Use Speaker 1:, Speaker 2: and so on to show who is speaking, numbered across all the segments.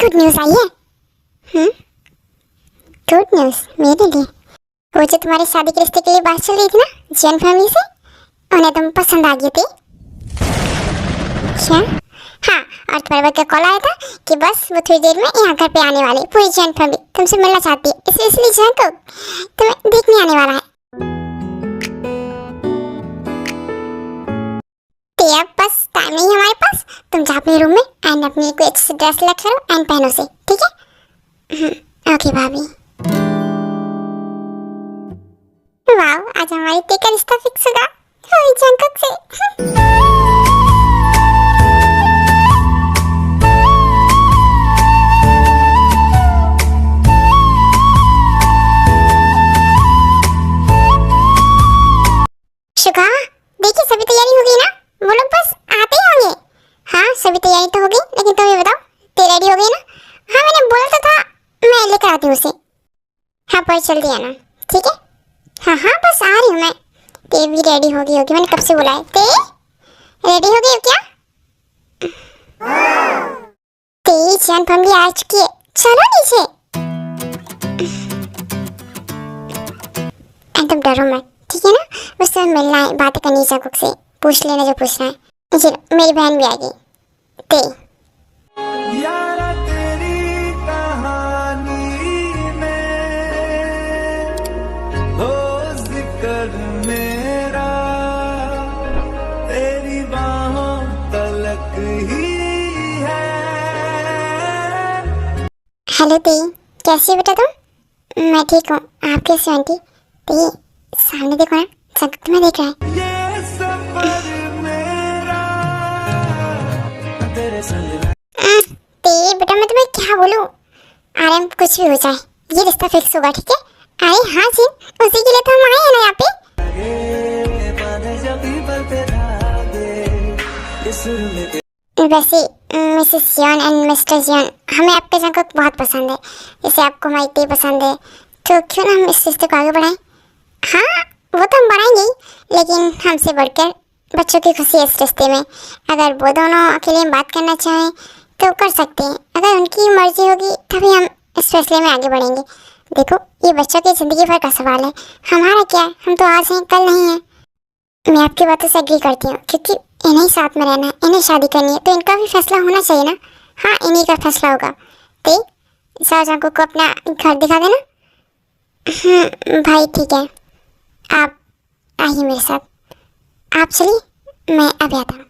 Speaker 1: Good news आई है। Good news मेरे लिए। वो जो तुम्हारी शादी के रिश्ते के लिए बात चल रही थी ना जैन फैमिली से, उन्हें तुम पसंद आ गई थी क्या? हाँ, और तुम्हारे भाई का कॉल आया था कि बस वो थोड़ी देर में यहाँ घर पे आने वाले, पूरी जैन फैमिली तुमसे मिलना चाहती है, इसलिए जैन को तुम्हें देखने आने वाला है। तो अब बस टाइम नहीं है हमारे पास, तुम जाओ अपने रूम में एंड अपनी कोई अच्छी ड्रेस सेलेक्ट करो एंड पहनो से, ठीक है? ओके भाभी। वाह, आज हमारी ते का रिश्ता फिक्स होगा जंकक से। शुगा, देखिए सभी तैयारी हो गई ना? वो लोग बस आते ही होंगे। हाँ, सभी तैयारी तो हो गई, लेकिन तुम ये बताओ, ते रेडी हो गई ना? हाँ, मैंने बोला तो था मैं लेकर आती हूँ उसे। हाँ, पर जल्दी आना, ठीक है? हाँ हाँ, बस आ रही हूँ मैं। ते भी रेडी हो गई होगी, मैंने कब से बोला है। ते रेडी हो गई हो क्या? ते जैन फैमिली आ चुकी है, चलो नीचे। तुम डरो मत, ठीक है ना? बस तुम्हें मिलना है, बातें करनी है जंकक से, पूछ लेना जो पूछना है। चलो, मेरी बहन भी आ गई। ते हेलो ते, कैसी हो बेटा तुम? मैं ठीक हूँ, आप कैसे हो आंटी? ते सामने देखो ना, जंकक तुम्हें देख रहा है। ते बेटा मैं तुम्हें क्या बोलूँ, आराम कुछ भी हो जाए, ये रिश्ता फिक्स होगा, ठीक है? अरे हाँ जी, उसी के लिए तो हम आए हैं ना यहाँ पे। वैसे Mrs Jeon and Mr Jeon, हमें आपके जंकक बहुत पसंद है, जैसे आपको हमारी ते पसंद है, तो क्यों ना हम इस रिश्ते को आगे बढ़ाएं? हाँ, वो तो हम बढ़ाएंगे, लेकिन हमसे बढ़कर बच्चों की खुशी है इस रिश्ते में। अगर वो दोनों अकेले में बात करना चाहें तो कर सकते हैं, अगर उनकी मर्जी होगी तभी हम इस फैसले में आगे बढ़ेंगे। देखो, ये बच्चों की ज़िंदगी भर का सवाल है, हमारा क्या है, हम तो आज हैं कल नहीं है। मैं आपकी बातों से एग्री करती हूँ, क्योंकि इन्हीं साथ में रहना है, इन्हें शादी करनी है, तो इनका भी फैसला होना चाहिए ना। हाँ, इन्हीं का फैसला होगा। ते जाओ जंकक को अपना घर दिखा देना। भाई ठीक है, आप आइए मेरे साथ, आप चलिए, मैं अभी आता हूँ।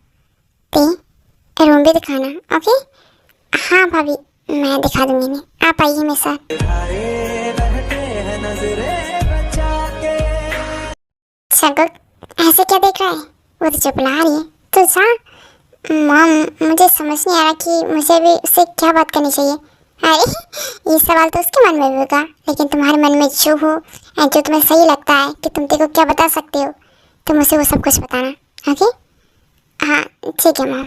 Speaker 1: ते रूम भी दिखाना, ओके? हाँ भाभी, मैं दिखा दूंगी इन्हें, आप आइए मेरे साथ। जंकक ऐसे क्या देख रहा है? वो तो चुपला रही है, तो जा। मॉम, मुझे समझ नहीं आ रहा कि मुझे भी उससे क्या बात करनी चाहिए। अरे ये सवाल तो उसके मन में भी होगा, लेकिन तुम्हारे मन में जो हो एंड जो तुम्हें सही लगता है कि तुम तेरे को क्या बता सकते हो, तुम उसे वो सब कुछ बताना, ओके? हाँ ठीक है मॉम।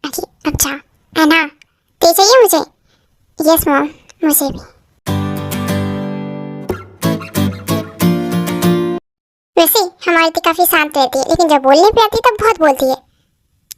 Speaker 1: ओके, अब जाओ। एंड हाँ, ते चाहिए मुझे? यस मॉम, मुझे भी। वैसे हमारी तो काफ़ी शांत रहती है, लेकिन जब बोलने पे आती है तब बहुत बोलती है।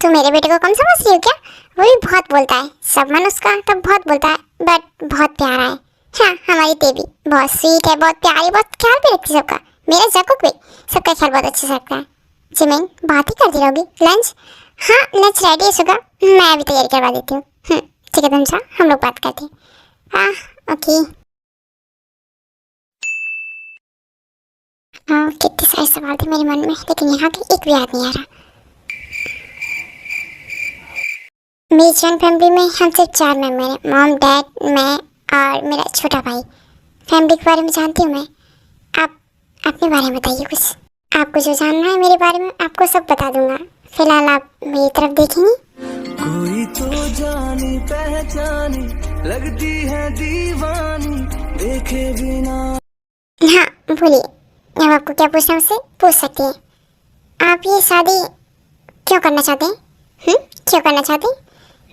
Speaker 1: तो मेरे बेटे को कम समझ रही हो क्या? वो भी बहुत बोलता है, सब मन उसका तब बहुत बोलता है, बट बहुत प्यारा है। हाँ, हमारी तेबी बहुत स्वीट है, बहुत प्यारी, बहुत ख्याल भी रखती है सबका। मेरा जंकक भी सबका ख्याल बहुत अच्छे से रखता है। जिमिन, बात ही करती रहोगी? लंच? हाँ, लंच रेडी है सुगा, मैं अभी तैयारी करवा देती हूँ। ठीक है, तुम जा, हम लोग बात करते हैं। हाँ ओके। हाँ, कितने सारे सवाल थे मेरे मन में, लेकिन यहाँ के एक भी याद नहीं आ रहा। मेरी जॉइंट फैमिली में हम सिर्फ 4 मेंबर हैं, मॉम, डैड, मैं और मेरा छोटा भाई। फैमिली के बारे में जानती हूँ मैं। आप अपने बारे में बताइए कुछ, आपको जो जानना है मेरे बारे में आपको सब बता दूंगा। फिलहाल आप मेरी तरफ देखेंगे।
Speaker 2: कोई तो जानी पहचानी लगती है दीवानी देखे बिना।
Speaker 1: हाँ बोलिए, अब आपको क्या पूछना है मुझसे पूछ सकती हैं। आप ये शादी क्यों करना चाहते हैं? क्यों करना चाहते हैं?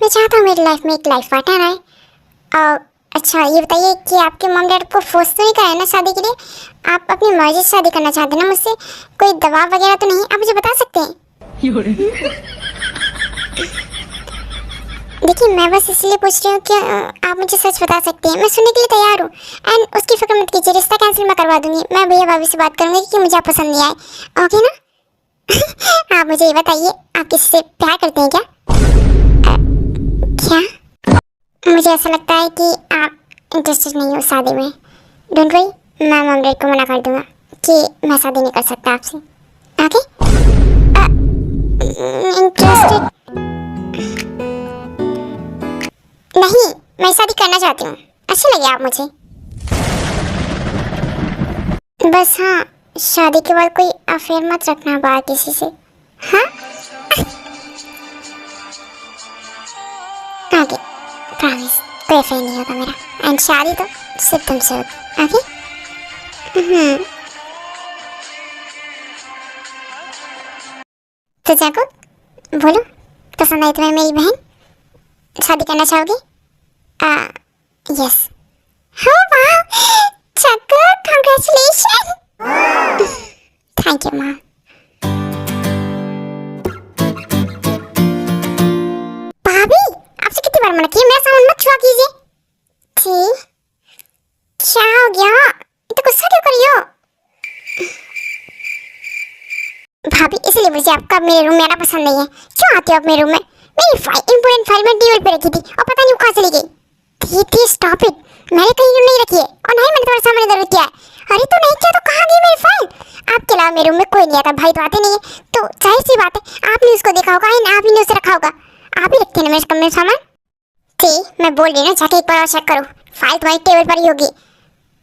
Speaker 1: मैं चाहता हूँ मेरी लाइफ में एक लाइफ पार्टनर आए। और अच्छा ये बताइए कि आपके मॉम डैड को फोर्स तो नहीं करा है ना शादी के लिए? आप अपनी मर्जी से शादी करना चाहते हैं ना मुझसे? कोई दबाव वगैरह तो नहीं? आप मुझे बता सकते हैं? देखिए मैं बस इसलिए पूछ रही हूँ कि आप मुझे सच बता सकते हैं, मैं सुनने के लिए तैयार हूँ। एंड उसकी फिक्र मत कीजिए, रिश्ता कैंसिल मैं करवा दूंगी। मैं भैया भाभी से बात करूंगी कि मुझे आप पसंद नहीं आए, ओके ना? आप मुझे ये बताइए, आप किसी से प्यार करते हैं क्या? क्या? मुझे ऐसा लगता है कि आप इंटरेस्टेड नहीं हो शादी में। डोंट वरी, मैं मम डैड को मना कर दूंगा कि मैं शादी नहीं कर सकता आपसे, ओके? इंटरेस्टेड नहीं, मैं शादी करना चाहती हूँ। अच्छे लगे आप मुझे। बस हाँ, शादी के बाद कोई अफेयर मत रखना बाहर किसी से, हाँ? ओके, प्रॉमिस कोई अफेयर नहीं होगा मेरा। एंड शादी तो सिर्फ तुमसे होगी, ओके? तो जाको बोलो, पसंद आई तुम्हें मेरी बहन? शादी करना चाहोगे? यस। हाँ वाह, जाको कांग्रेचुलेशन। थैंक यू माँ। भाभी, आपसे कितनी बार मना किया, मेरा सामान मत छुआ कीजिए। ठीक, क्या हो गया? इतना गुस्सा क्यों कर रही हो? भाभी, इसलिए मुझे आपका मेरे रूम में आना पसंद नहीं है। क्यों आते हो आप मेरे रूम में? मेरी इंपोर्टेंट फाइल मैं टेबल पे रखी थी और पता नहीं वो कहाँ चली गई। थी स्टॉप इट, मैंने कहीं नहीं रखी है और नहीं मैंने तुम्हारे सामने इधर किया है। अरे तो नहीं किया तो कहाँ गई मेरी फाइल? आपके अलावा मेरे रूम में कोई नहीं आता, भाई तो आते नहीं है, तो जाहिर सी बात है आपने उसको देखा होगा, आप ही ने उसे रखा होगा। आप ही रखते हैं ना मेरे कमरे में सामान। ठीक, मैं बोल रही ना, जाके एक बार और चेक करो, फाइल तुम्हारी टेबल पर ही होगी।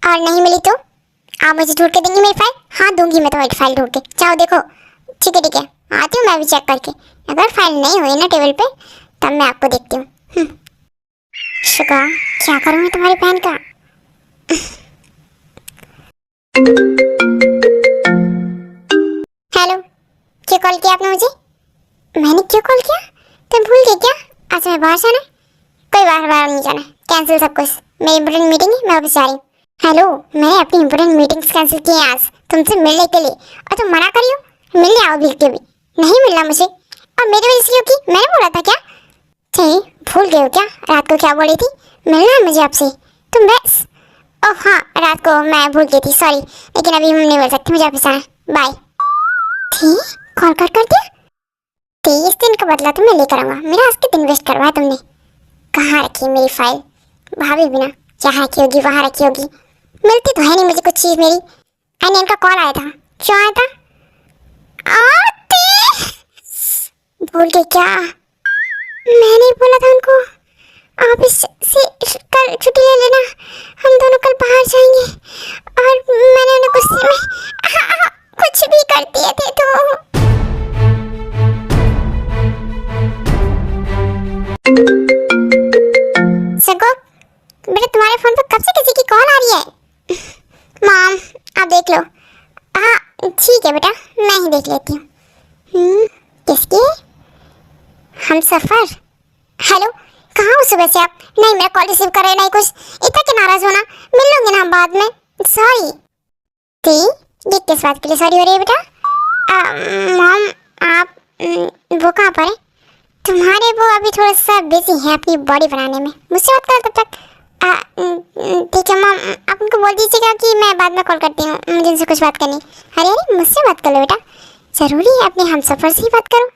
Speaker 1: और नहीं मिली तो आप मुझे ढूंढ के देंगे मेरी फाइल? हाँ दूंगी मैं तुम्हारी फाइल ढूंढ के, जाओ देखो। ठीक है, आती हूँ मैं भी चेक करके। अगर फाइल नहीं हुई ना टेबल पे तब मैं आपको देखती हूँ। शुक्र, क्या करूँ मैं तुम्हारी बहन का? हेलो, क्यों कॉल किया आपने मुझे? मैंने क्यों कॉल किया? तुम भूल गए क्या? आज मैं बाहर जाना? कोई बाहर नहीं जाना, कैंसिल सब कुछ। मेरी इंपोर्टेंट मीटिंग है, मैं वापस जा रही हूँ। हेलो, मैंने अपनी इंपोर्टेंट मीटिंग्स कैंसिल की हैं आज तुमसे मिलने के लिए, और तुम मना करियो? मिलने आओ भी के भी नहीं मिलना मुझे। और मेरी वजह से क्योंकि मैंने बोला था क्या? ठीक, भूल गए हो क्या रात को क्या बोली थी? मिलना है मुझे आपसे, तुम बस। ओह हाँ, रात को मैं भूल गई थी, सॉरी, लेकिन अभी हम नहीं मिल सकते, मुझे वापस आना, बाय। ठीक, कॉल कर दिया। 23 दिन का बदला तो मैं लेकर आऊँगा, मेरा आज के दिन वेस्ट करवाया तुमने। कहाँ रखी मेरी फाइल? भाभी बिना जहाँ रखी होगी वहाँ रखी होगी, मिलती तो है नहीं मुझे कुछ चीज़ मेरी। एंड इनका कॉल आया था, क्यों आया था? भूल गए क्या? मैंने बोला था उनको ऑफिस से कल छुट्टी ले लेना, हम दोनों कल बाहर जाएंगे, और मैंने उन्हें गुस्से में कुछ भी कर दिए थे। तो सगो बेटा, तुम्हारे फोन पर कब से किसी की कॉल आ रही है? मॉम आप देख लो। हाँ ठीक है बेटा, मैं ही देख लेती हूँ। किसकी? हम सफर। हेलो, कहाँ हो सुबह से आप? नहीं मेरा कॉल रिसीव कर रहे, नहीं कुछ, इतना क्या नाराज होना, मिल लोगे ना बाद में। सॉरी। ये किस बात के लिए सॉरी हो रही है बेटा? मॉम आप वो कहाँ पर है? तुम्हारे वो अभी थोड़ा सा बिजी है अपनी बॉडी बनाने में, मुझसे बात करो तब तक। ठीक है मॉम, आप उनको बोल दीजिएगा कि मैं बाद में कॉल करती हूँ, मुझे उनसे कुछ बात करनी। अरे मुझसे बात कर लो बेटा, जरूरी है अपने हम सफ़र से ही बात करो।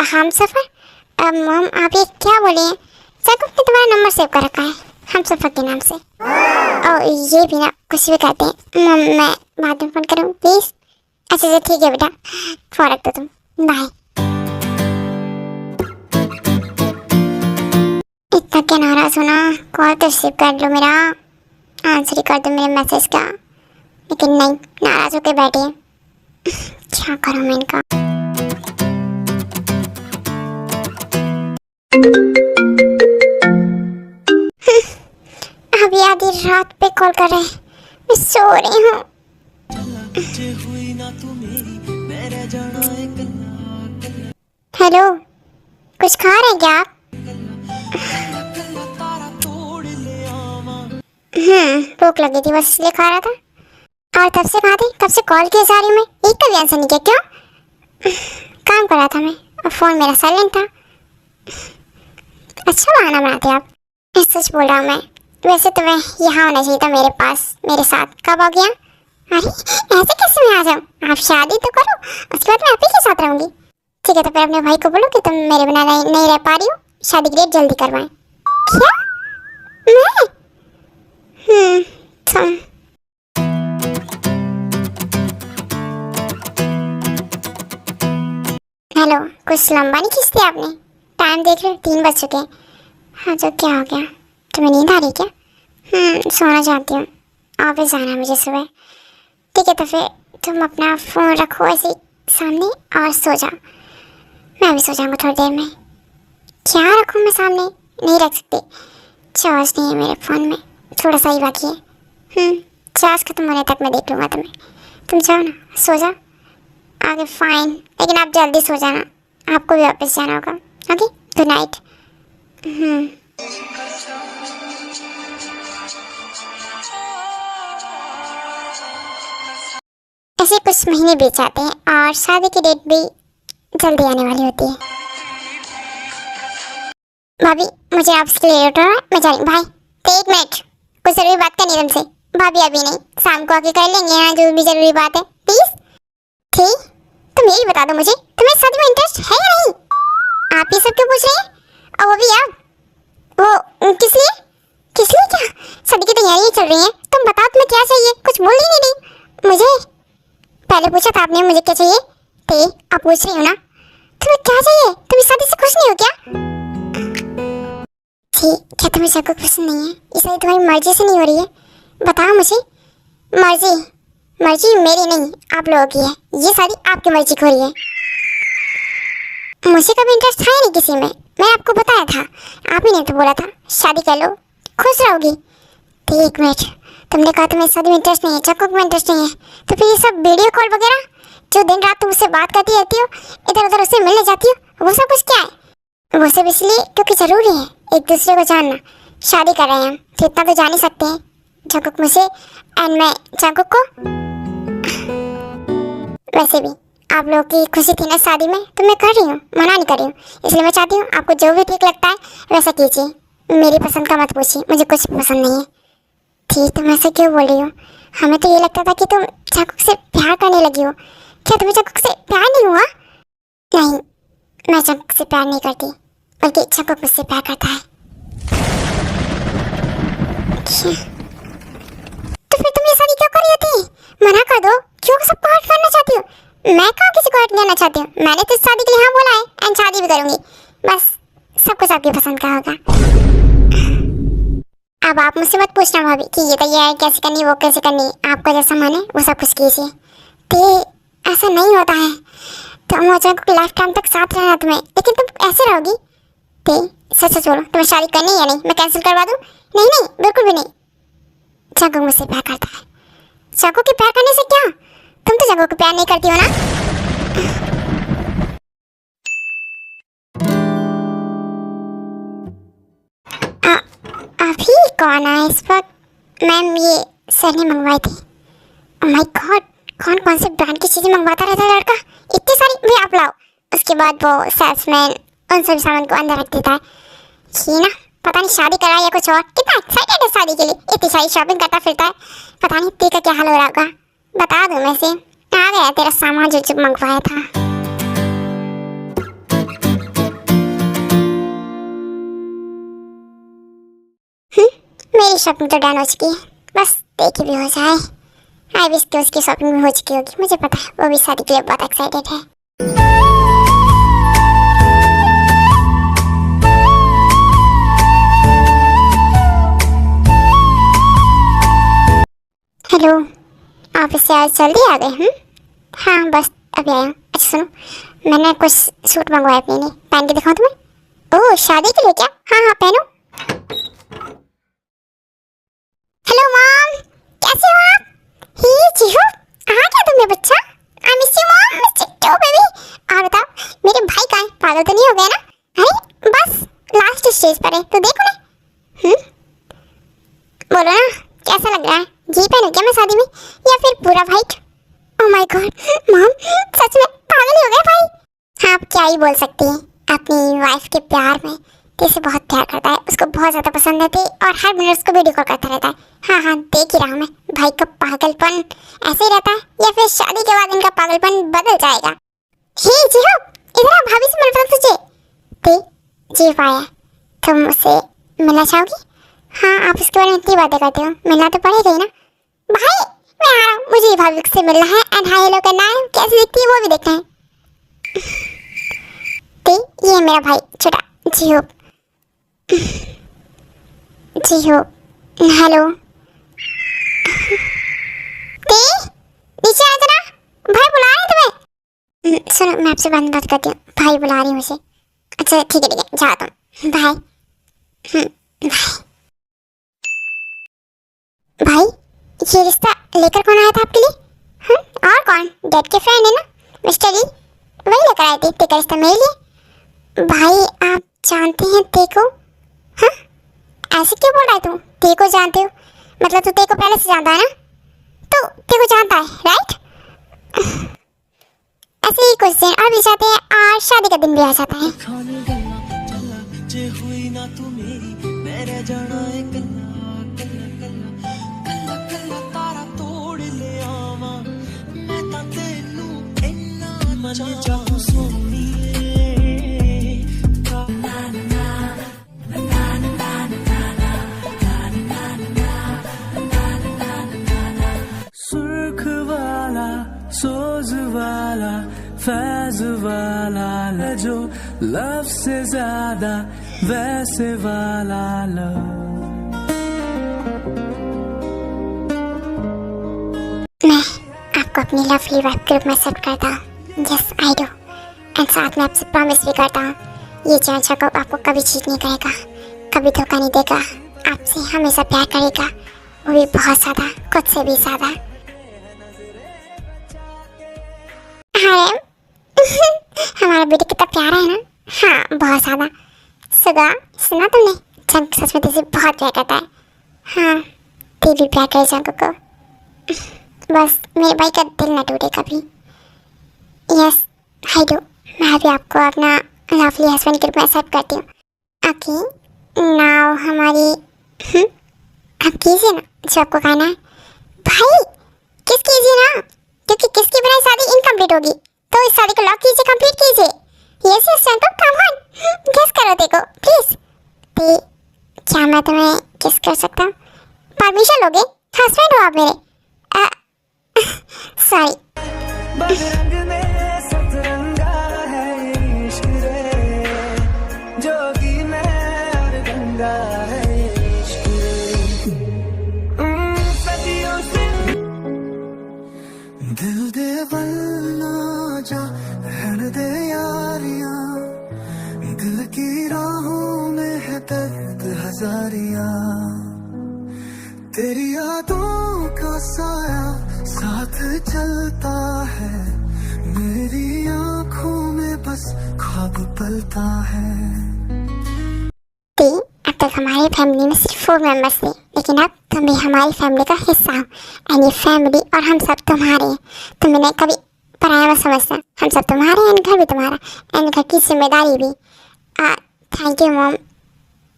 Speaker 1: हम सफ़र? मॉम आप ये क्या बोले हैं? जाको ने तुम्हारा नंबर सेव कर रखा है हम सफ़र के नाम से। और ये भी ना कुछ भी कहते हैं। मॉम मैं बाद में फ़ोन करूँ प्लीज़? अच्छा ठीक है बेटा, फ़ोन रख दो तुम, बाय। इतना क्या नाराज़ होना, कॉल तो रिसीव कर लो मेरा, आंसर ही कर दो मेरे मैसेज का, लेकिन नहीं, नाराज़ होकर बैठी है। क्या करूँ मैं इनका? अभी आधी रात पे कॉल कर रहे हैं, मैं सो रही हूँ। हेलो, कुछ खा रहे हैं क्या आप? भूख लगी थी बस इसलिए खा रहा था। और तब से कहा थी, कब से कॉल किया जा रही हूँ मैं, एक का भी आंसर नहीं किया। क्यों? काम कर रहा था मैं और फ़ोन मेरा साइलेंट था। अच्छा बहाना बनाते हो आप। सच बोल रहा हूँ मैं। वैसे तो मैं यहाँ होना चाहिए था मेरे पास, मेरे साथ। कब हो गया? अरे ऐसे कैसे मैं आ जाऊँ? आप शादी तो करो, उसके बाद मैं आप ही के साथ रहूंगी। ठीक है, तो फिर अपने भाई को बोलो कि तुम मेरे बिना नहीं रह पा रही हो, शादी की डेट जल्दी करवाएं। क्या? मैं? तुम। हेलो, कुछ लंबा नहीं खींचती आपने? टाइम देख रहे हो, 3 बज चुके हैं। हाँ, तो क्या हो गया? तुम्हें नींद आ रही क्या? सोना चाहती हूँ, ऑफिस जाना है मुझे सुबह। ठीक है, तो फिर तुम अपना फ़ोन रखो ऐसे सामने और सो जाओ। मैं भी सो जाऊँगा थोड़ी देर में। क्या रखूँ मैं सामने? नहीं रख सकती, चार्ज नहीं है मेरे फ़ोन में, थोड़ा सा ही बाकी है। चार्ज खत्म होने तक मैं देख लूँगा तुम्हें। तुम जाओ ना, सो जाओ। ओके फाइन, लेकिन आप जल्दी सो जाना, आपको भी वापस जाना होगा। Okay, good night. ऐसे कुछ महीने बीत जाते हैं और शादी की डेट भी जल्दी आने वाली होती है। भाभी, मुझे आपसे लेट हो रहा है, मैं जा रही हूँ। भाई, 1 मिनट, कुछ जरूरी बात करनी है तुमसे। भाभी अभी नहीं, शाम को आके कर लेंगे यहाँ जो भी जरूरी बात है, प्लीज। ठीक, तुम यही बता दो मुझे, तुम्हें शादी में इंटरेस्ट है या नहीं? आप ये सब क्यों पूछ रहे हैं? और वो भी आप, वो किस लिए? किस लिए क्या? शादी की तैयारियां चल रही हैं, तुम बताओ तुम्हें क्या चाहिए? कुछ बोल ही नहीं रही मुझे। पहले पूछा था आपने मुझे क्या चाहिए थे, अब पूछ रही हो ना। तुम्हें क्या चाहिए? तुम इस शादी से खुश नहीं हो क्या? ठीक, क्या तुम्हें सब कुछ पसंद नहीं है? ये शादी तुम्हारी मर्जी से नहीं हो रही है? बताओ मुझे। मर्जी? मर्जी मेरी नहीं, आप लोगों की है। ये शादी आपकी मर्जी की हो रही है। मुझे कभी इंटरेस्ट था ही नहीं किसी में, मैं आपको बताया था, आप ही ने तो बोला था शादी कर लो, खुश रहोगी। 1 मिनट, तुमने कहा तुम्हें शादी में इंटरेस्ट नहीं है, चक्कों में इंटरेस्ट नहीं है, तो फिर ये सब वीडियो कॉल वगैरह जो दिन रात तुम उससे बात करती रहती हो, इधर उधर उससे मिलने जाती हो, वो सब कुछ क्या है? वो सब इसलिए क्योंकि जरूरी है एक दूसरे को जानना। शादी कर रहे हैं हम, तो इतना तो जान ही सकते हैं, जंकुक मुझसे एंड मैं जंकुक को। वैसे भी आप लोगों की खुशी थी ना शादी में, तो मैं कर रही हूँ, मना नहीं कर रही हूँ। इसलिए मैं चाहती हूँ आपको जो भी ठीक लगता है वैसा कीजिए, मेरी पसंद का मत पूछिए, मुझे कुछ पसंद नहीं है। ठीक, तुम ऐसे क्यों बोल रही हो? हमें तो ये लगता था कि तुम जंकुक से प्यार करने लगी हो। क्या तुम्हें जंकुक से प्यार नहीं हुआ? नहीं, मैं जंकुक से प्यार नहीं करती, बल्कि जंकुक मुझसे प्यार करता है। तो फिर तुम ये शादी क्यों कर रही होती? मना कर दो, क्यों सबको हर्ट करना चाहती हो? मैं कहाँ किसी को हर्ट करना चाहती हूँ, मैंने तो शादी के लिए हाँ बोला है एंड शादी भी करूंगी, बस सब कुछ आपकी पसंद का होगा। अब आप मुझसे मत पूछना भाभी कि ये तैयारी कैसे करनी, वो कैसे करनी, आपका जैसा मन है वो सब कुछ कीजिए। तो ऐसा नहीं होता है, तो हम अचानक लाइफ टाइम तक साथ रहना तुम्हें, लेकिन तुम ऐसे रहोगी। ठीक, सच सच बोलो, तुम्हें शादी करनी है या नहीं? मैं कैंसिल करवा दूँ? नहीं नहीं, बिल्कुल भी नहीं। जंकुक मुझसे प्यार करता है। जंकुक के प्यार करने से क्या? तुम तो जंकुक को प्यार नहीं करती हो ना? अभी कौन है इस वक्त? मैम, ये सर ने मंगवाई थी। ओह माय गॉड, कौन कौन से ब्रांड की चीजें मंगवाता रहता है लड़का, इतनी सारी। भाई आप लाओ। उसके बाद वो सेल्समैन उन सभी सामान को अंदर रख देता है। ये ना पता नहीं शादी करा या कुछ और, कितना एक्साइटेड है शादी के लिए, इतनी सारी शॉपिंग करता फिरता है। पता नहीं तेरा क्या हाल हो रहा होगा। बता दूं मैं से, आ गया तेरा सामान जो जो मंगवाया था। मेरी शॉपिंग तो डन हो चुकी है, बस देखी भी हो जाए। आई विश कि उसकी शॉपिंग भी हो चुकी होगी, मुझे पता है वो भी शादी के लिए बहुत एक्साइटेड है। हेलो, ऑफिस से आज जल्दी आ गए? हाँ, बस अभी आया हूँ। अच्छा सुनो, मैंने कुछ सूट मंगवाए अपने लिए, पहन के दिखाऊँ तुम्हें? ओह, शादी के लिए क्या? हाँ हाँ, पहनो। हेलो मॉम, कैसे हो आप? ही जीहू, आ गया तुमने बच्चा? I miss you mom, miss Chittu baby. और बताओ, मेरे भाई कहाँ है? पागल तो नहीं हो गया ना? अरे बस लास्ट स्टेज पर है, तो देखो ना। बोलो ना, कैसा लग रहा है? जी पहनूं क्या मैं शादी में, या फिर पूरा white? Oh my God mom, सच में पागल हो गया भाई। हाँ, आप क्या ही बोल सकती हैं अपनी वाइफ के प्यार में, ते इसे बहुत प्यार करता है, उसको बहुत ज़्यादा पसंद है ते, और हर मिनट उसको वीडियो कॉल करता रहता है। हाँ हाँ, देख ही रहा हूँ मैं। भाई का पागलपन ऐसे ही रहता है या फिर शादी के बाद इनका पागलपन बदल जाएगा। हे जीहो, इधर आ, भाभी से मिलना तुझे। ते जीव आया, तुम उससे मिलना चाहोगी? हाँ, आप उसके बारे में इतनी बातें करते हो, मिलना तो पड़ेगा ही ना। भाई मैं आ रहा हूँ, मुझे ये भाभी से मिलना है एंड हाय हेलो करना है, कैसी दिखती है वो भी देखना है। ते ये है मेरा भाई छोटा जीहो। जीहो हेलो। ते नीचे आ जरा, भाई बुला रहे हैं तुम्हें। सुनो, मैं आपसे बात करती हूँ, भाई बुला रही हूँ मुझे। अच्छा ठीक है जाओ तुम। भाई भाई ये रिश्ता लेकर कौन आया था आपके लिए? और कौन? डैड के फ्रेंड है ना, मिस्टर ली, वही लेकर आए थे ते का रिश्ता मेरे लिए। भाई आप जानते हैं ते को? हाँ, ऐसे क्यों बोल रहा है तू? ते को जानते हो मतलब तू ते को पहले से जानता है ना? तो ते को जानता है राइट? ऐसे ही कुछ दिन और भी जाते हैं और शादी का दिन भी आ जाता है।
Speaker 2: हुई ना तू मेरी, मैं रह जाना है कल्ला कल्ला कल्ला तारा तोड़ ले आवा, मैं तां तेनू इन्ना मजा चाहूं सोनीए। सुर्ख वाला सोज वाला फैज वाला जो लव से ज्यादा वैसे वाला लव।
Speaker 1: मैं आपको अपनी लवली वेब ग्रुप में एक्सेप्ट करता हूँ। Yes I do. एंड साथ में आपसे प्रॉमिस भी करता हूँ, ये चाचा को आपको कभी चीट नहीं करेगा, कभी धोखा नहीं देगा, आपसे हमेशा प्यार करेगा, वो भी बहुत ज़्यादा, खुद से भी ज़्यादा। हाँ हमारा बेटी कितना प्यारा है ना। हाँ बहुत ज़्यादा। सुना तुमने, जंग सच में तुझे बहुत प्यार करता है। हाँ ते भी प्यार करे जंग को, बस मेरे भाई का दिल न टूटे कभी। Yes I do. मैं भी आपको अपना लवली हस्बैंड के रूप में एक्सेप्ट करती हूँ। ओके नाउ हमारी आप कीजिए ना जो आपको कहना है। भाई किस कीजिए ना, क्योंकि किसकी बिना शादी इनकम्प्लीट होगी, तो इस शादी को लॉक कीजिए, कंप्लीट कीजिए। यस यस संको कम ऑन किस करो देखो प्लीज। ते क्या मैं तुम्हें किस कर सकता हूँ? परमिशन लोगे? हस्बैंड हो आप मेरे। सॉरी।
Speaker 2: बजरंग में सतरंगा है इश्क रे, जोगी में और गंगा है इश्क रे। सदियों से दिल दे वल्ला जा रहने दे यारियां, दिल की राहों में है दर्द हजारियां, तेरी यादों का साया साथ चलता है, मेरी आंखों में बस ख्वाब पलता है।
Speaker 1: अब तक हमारी फैमिली में सिर्फ 4 मेंबर्स थे, लेकिन अब तुम भी हमारी फैमिली का हिस्सा हो एंड ये फैमिली और हम सब तुम्हारे हैं। तुम इन्हें कभी पराया मत समझना, हम सब तुम्हारे हैं, घर भी तुम्हारा एंड घर की जिम्मेदारी भी। थैंक यू मॉम,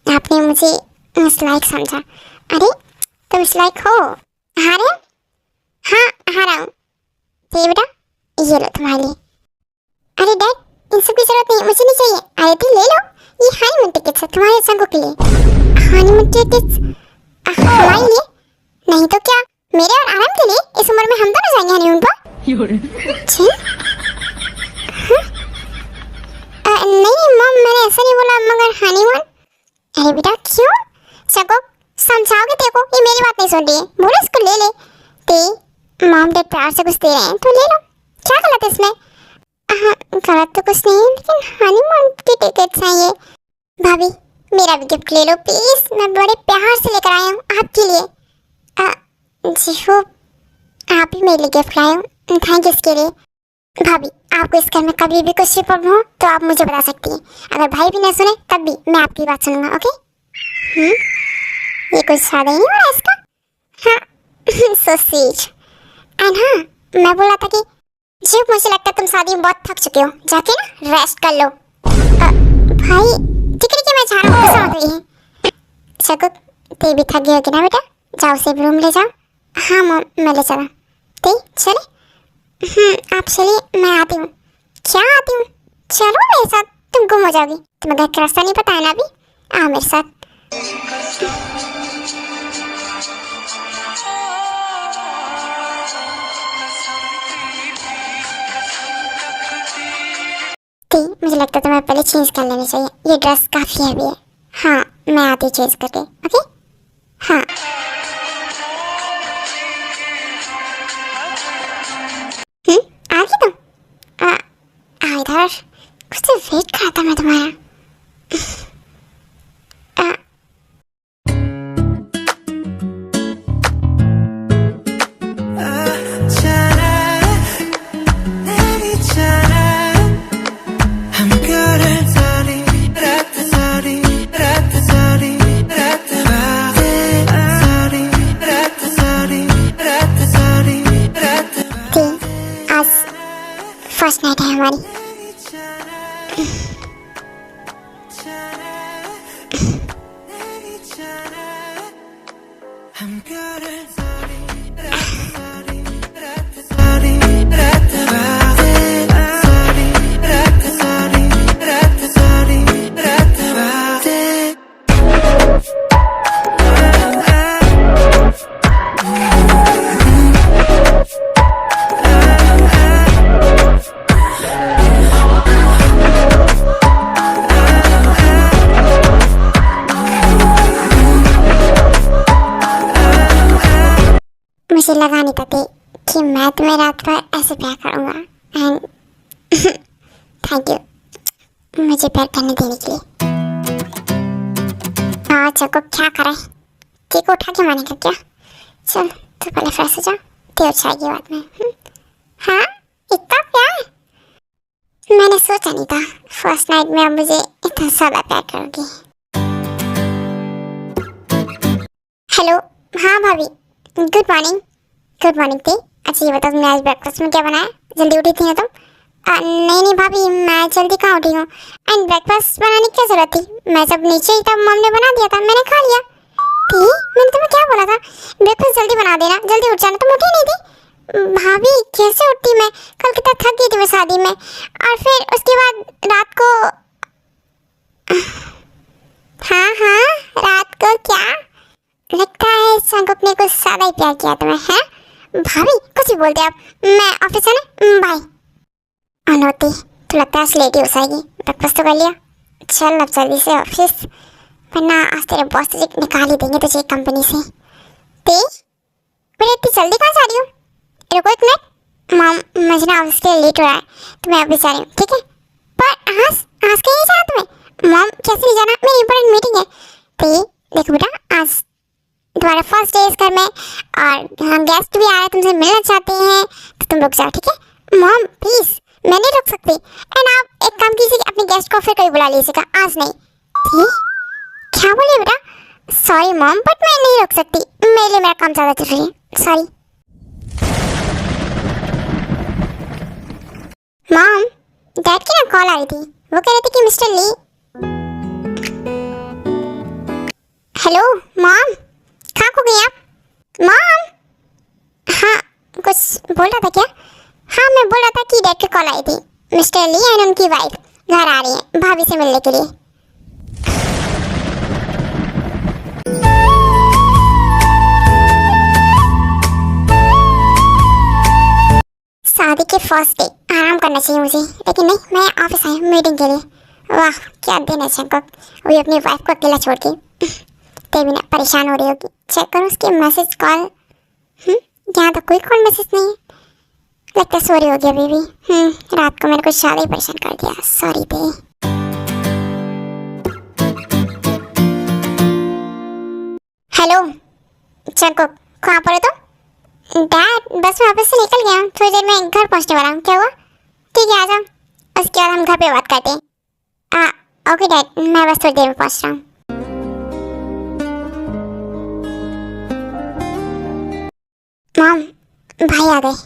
Speaker 1: आपने मुझे इस लायक समझा। अरे तुम इस लायक हो? हारे? हाँ हारा हूँ। तो ये बेटा ये लो तुम्हारे लिए। अरे डैड इन सब की जरूरत नहीं, मुझे नहीं चाहिए। अरे तुम ले लो, ये हनीमून टिकट्स है तुम्हारे संगों के लिए। हनीमून टिकट्स हमारे लिए? नहीं तो क्या, मेरे और आराम के लिए। इस उम्र में हम दोनों जाएंगे हनीमून पर। नहीं मॉम मैंने ऐसा नहीं बोला, मगर हनीमून। अरे बेटा क्यों? संगो समझाओगे देखो, ये मेरी बात नहीं सुन रही है, बोलो इसको ले ले। ते मॉम डैड प्यार से कुछ दे रहे हैं तो ले लो, क्या गलत है इसमें? हाँ गलत तो कुछ नहीं है, लेकिन हनीमून की टिकट्स हैं ये। भाभी मेरा भी गिफ्ट ले लो प्लीज, मैं बड़े प्यार से लेकर आया हूँ आपके लिए। जी हो, आप ही मेरे लिए गिफ्ट लाए हो, थैंक यू इसके लिए। भाभी आपको इस घर में कभी भी कुछ प्रॉब्लम हो तो आप मुझे बता सकती हैं, अगर भाई भी नहीं सुने तब भी मैं आपकी बात सुनूंगा। ओके ये कुछ ज़्यादा ही नहीं हो रहा इसका। हाँ सो स्वीट। एंड हाँ मैं बोला था कि जी मुझे लगता है तुम शादी में बहुत थक चुके हो, जाके ना रेस्ट कर लो। भाई ठीक है मैं जा रहा हूँ, गुस्सा मत करिए। शकुक, ते भी थक गई होगी ना बेटा, जाओ उसे रूम ले जाओ। हाँ मॉम, मैं ले चला। ते चले? आप चलिए, मैं आती हूँ। क्या आती हूँ? चलो मेरे साथ, तुम गुम हो जाओगी। तुम्हें घर का रास्ता नहीं पता है ना अभी? आओ मेरे साथ। ती, मुझे लगता है तुम्हें पहले चेंज कर लेनी चाहिए, ये ड्रेस काफी हैवी है। हाँ, मैं आती हूँ चेंज करके, ओके? हाँ। आ गई तुम? आ इधर, कुछ तो वेट कर रहा था मैं तुम्हारा। फर्स्ट नाइट है हमारी। मुझे लगा नहीं था कि मैं तुम्हें रात भर ऐसे प्यार करूँगा। एंड थैंक यू मुझे प्यार करने देने के लिए। हाँ चको, क्या करे, ती को उठा के मानेगा क्या? चल तो पहले फ्रेश हो जा, ते उठाएगी बाद में। हाँ, इतना प्यार मैंने सोचा नहीं था फर्स्ट नाइट में आप मुझे इतना ज़्यादा प्यार करोगी। हेलो, हाँ भाभी, गुड मॉर्निंग। गुड मॉर्निंग ती। अच्छा ये बताओ, तुमने आज ब्रेकफास्ट में क्या बनाया? जल्दी उठी थी ना तुम? नहीं भाभी, मैं जल्दी कहाँ उठी हूँ। एंड ब्रेकफास्ट बनाने की क्या जरूरत थी? मैं जब नीचे ही था मम्मी ने बना दिया था, मैंने खा लिया। ती, मैंने तुम्हें क्या बोला था? ब्रेकफास्ट जल्दी बना देना, जल्दी उठ जाना। तुम उठी नहीं थी? भाभी कैसे उठती मैं, कल कितना थक गई थी मैं शादी में, और फिर उसके बाद रात को। हाँ, रात को क्या? लगता है संकुक ने कुछ ज्यादा ही प्यार किया तुम्हें, है? भाभी कुछ भी बोलते आप। मैं ऑफिस है ना, बाय। अनोती, तो लगता है लेट ही हो जाएगी। ब्रेकफास्ट तो कर लिया, चल अब जल्दी से ऑफिस, वरना आज तेरे बॉस तुझे निकाल ही देंगे तुझे कंपनी से। तेज बेटा, इतनी जल्दी कहाँ जा रही हो? रुको एक मिनट मॉम, मुझे ना ऑफिस के लिए लेट हो रहा है, तो मैं अभी जा रही हूँ, ठीक है? पर आज कहीं नहीं जाना तुम्हें? मॉम कैसे नहीं जाना, मेरी इंपॉर्टेंट मीटिंग है। तेज देखो बेटा, आज तुम्हारा फर्स्ट डे इस घर में, और हम गेस्ट भी आ रहे हैं, तुमसे मिलना चाहते हैं, तो तुम रुक जाओ, ठीक है? मॉम प्लीज, मैं नहीं रुक सकती। एंड आप एक काम कीजिए, अपने गेस्ट को फिर कभी बुला लीजिएगा, आज नहीं। ठीक? क्या बोले बेटा? सॉरी मॉम, बट मैं नहीं रुक सकती, मेरे लिए मेरा काम ज़्यादा जरूरी है, सॉरी। मॉम, डैड की ना कॉल आ रही थी, वो कह रहे थे कि मिस्टर ली। हेलो मॉम, कहाँ खो गई आप? मॉम, हाँ कुछ बोल रहा था क्या? हाँ मैं बोल रहा था कि डैड की कॉल आई थी, मिस्टर ली एंड उनकी वाइफ घर आ रही है भाभी से मिलने के लिए। शादी के फर्स्ट डे आराम करना चाहिए मुझे, लेकिन नहीं, मैं ऑफिस आई हूँ मीटिंग के लिए। वाह क्या दिन है शंकर, वो भी अपनी वाइफ को अकेला छोड़ के। तेरी ना परेशान हो रही होगी, चेक करो उसके मैसेज कॉल। यहाँ तो कोई कॉल मैसेज नहीं है, लगता सो रही होगी अभी भी। रात को मैंने कुछ ज़्यादा ही परेशान कर दिया, सॉरी थे। हेलो चको, कहाँ पर हो तुम? डैड बस मैं ऑफिस से निकल गया हूँ, थोड़ी देर में घर पहुँचने वाला हूँ। क्या हुआ? ठीक है आ जाओ, उसके बाद हम घर पे बात करते हैं। ओके डैड, मैं बस थोड़ी देर में पहुँच रहा हूँ। मॉम, भाई आ गए।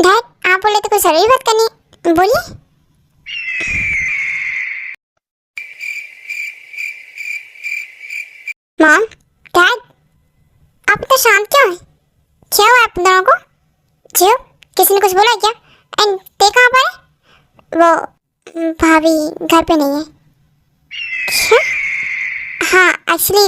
Speaker 1: डैड आप बोले तो कुछ जरूरी बात करनी, बोलिए। मॉम, डैड, आप इतना शांत क्यों हैं? क्या हुआ आप दोनों को? जियो, किसी ने कुछ बोला क्या? एंड ते कहाँ पर है? वो भाभी घर पे नहीं है। क्या? हाँ, एक्चुअली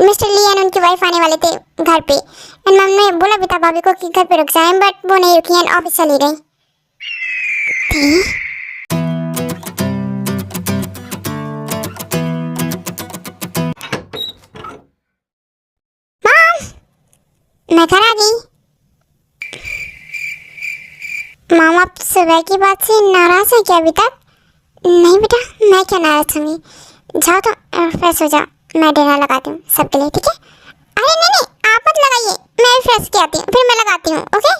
Speaker 1: मिस्टर ली एंड उनकी वाइफ आने वाले थे घर पे, एंड मैम ने बोला भी था भाभी को कि घर पे रुक जाएं, बट वो नहीं रुकी एंड ऑफिस चली गई थी। मैं घर आ गई। मामा, आप सुबह की बात से नाराज है क्या अभी तक? नहीं बेटा, मैं क्या नाराज होंगी। जाओ तो फ्रेश हो जाओ, मैं डिनर लगाती हूँ सबके लिए, ठीक है? अरे नहीं नहीं, आप मत लगाइए, मैं भी फ्रेश की आती हूँ, फिर मैं लगाती हूँ, ओके?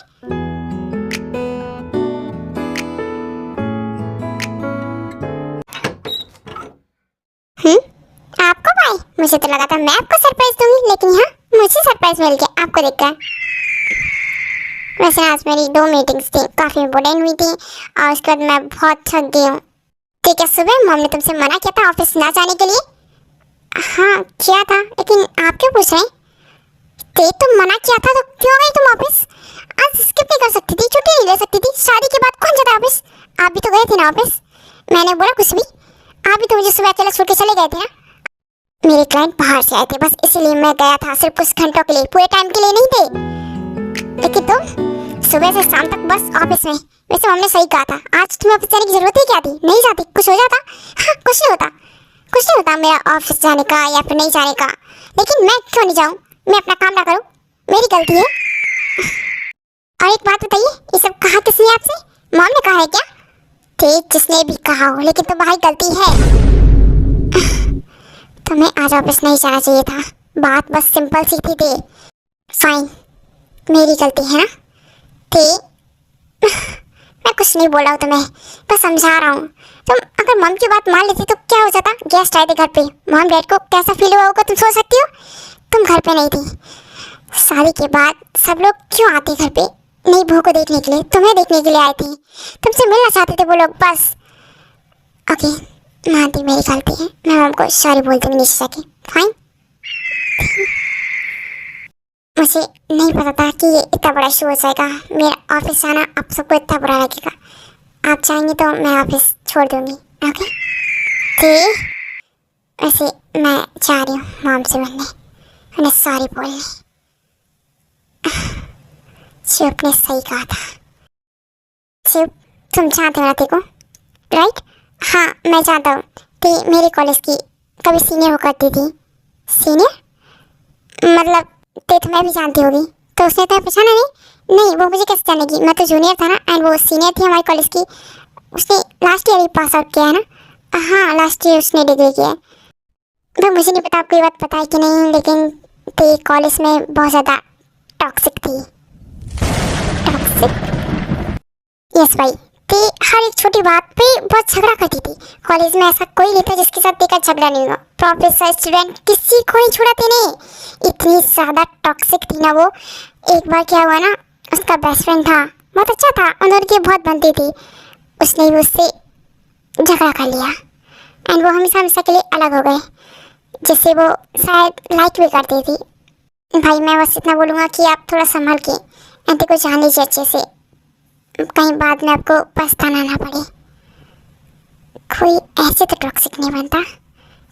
Speaker 1: आपको भाई, मुझे तो लगा था मैं आपको सरप्राइज दूंगी, लेकिन यहाँ मुझे सरप्राइज मिल गया आपको देखकर। वैसे आज मेरी 2 मीटिंग्स थी, काफ़ी इम्पोर्टेंट हुई थी, और उसके बाद मैं बहुत थक गई हूँ। ठीक है, सुबह मॉम ने तुमसे मना किया था ऑफिस ना जाने के लिए? हाँ किया था, लेकिन आप क्यों पूछ रहे हैं? ते तुम मना किया था तो क्यों गई तुम ऑफिस? आज स्किप नहीं कर सकती थी, छुट्टी नहीं ले सकती थी? शादी के बाद कौन जाता ऑफिस? आप भी तो गए थे ना ऑफिस, मैंने बोला कुछ भी? आप भी तो मुझे सुबह अकेला छोड़ के चले गए थे ना। मेरे क्लाइंट बाहर से आए थे, बस इसीलिए मैं गया था, सिर्फ कुछ घंटों के लिए, पूरे टाइम के लिए नहीं थे। लेकिन तुम सुबह से शाम तक बस ऑफिस में। वैसे हमने सही कहा था, आज तुम्हें ऑफिस जाने की जरूरत ही क्या थी? नहीं जाती, कुछ हो जाता? हाँ, कुछ नहीं होता मेरा ऑफिस जाने का या फिर नहीं जाने का, लेकिन मैं क्यों नहीं जाऊँ? मैं अपना काम ना करूँ, मेरी गलती है। और एक बात बताइए, ये सब कहा किसने आपसे? मॉम ने कहा है क्या? ठीक, जिसने भी कहा हो, लेकिन तुम्हारी गलती है। तुम्हें आज ऑफिस नहीं जाना चाहिए था, बात बस सिंपल सी थी। फाइन, मेरी गलती है ना? मैं कुछ नहीं बोला हूँ तुम्हें, बस समझा रहा हूँ। तुम अगर मॉम की बात मान लेती तो क्या हो जाता? गेस्ट आए थे घर पे, मॉम डैड को कैसा फील हुआ होगा तुम सोच सकती हो? तुम घर पे नहीं थी। शादी के बाद सब लोग क्यों आते घर पे? नई बहू को देखने के लिए, तुम्हें देखने के लिए आए थे, तुमसे मिलना चाहते थे वो लोग, बस। ओके, मानती मेरी गलती है, मैं मॉम को सॉरी बोल दूँगी निशा की। फाइन। मुझे नहीं पता था कि ये इतना बड़ा इशू हो जाएगा, मेरा ऑफिस जाना आप सबको इतना बुरा लगेगा। आप चाहेंगे तो मैं ऑफिस छोड़ दूंगी, ओके? ठीक, वैसे मैं जा रही हूँ मॉम से मिलने, उन्हें सॉरी बोलने। शिव ने सही कहा था। शिव, तुम जानते हो राती को, राइट? हाँ, मैं जानता हूँ कि मेरे कॉलेज की कभी सीनियर हो करती थी। सीनियर मतलब ते तुम्हें भी जानती होगी, तो उसने तुम्हें पहचाना नहीं? नहीं, वो मुझे कैसे जानेगी, मैं तो जूनियर था ना, एंड वो सीनियर थी हमारी कॉलेज की। उसने लास्ट ईयर ही पास आउट किया है ना? हाँ, लास्ट ईयर उसने डिग्री किया है। तो मुझे नहीं पता आपको ये बात पता है कि नहीं, लेकिन ते कॉलेज में बहुत ज़्यादा टॉक्सिक थी। टॉक्सिक? यस भाई, ते हर एक छोटी बात पे बहुत झगड़ा करती थी। कॉलेज में ऐसा कोई नहीं था जिसके साथ ते का झगड़ा नहीं हुआ। प्रोफेसर, स्टूडेंट, किसी को नहीं छोड़ा ते ने। इतनी ज़्यादा टॉक्सिक थी ना वो। एक बार क्या हुआ ना, उसका बेस्ट फ्रेंड था, बहुत अच्छा था, उन्होंने की बहुत बनती थी, उसने भी उससे झगड़ा कर लिया, एंड वो हमेशा हमेशा के लिए अलग हो गए, जिससे वो शायद लाइक भी करती थी। भाई मैं बस इतना बोलूँगा कि आप थोड़ा संभल के एंटी को जान लीजिए अच्छे से, कहीं बाद में आपको पछताना ना पड़े। कोई ऐसे तो टॉक्सिक नहीं बनता,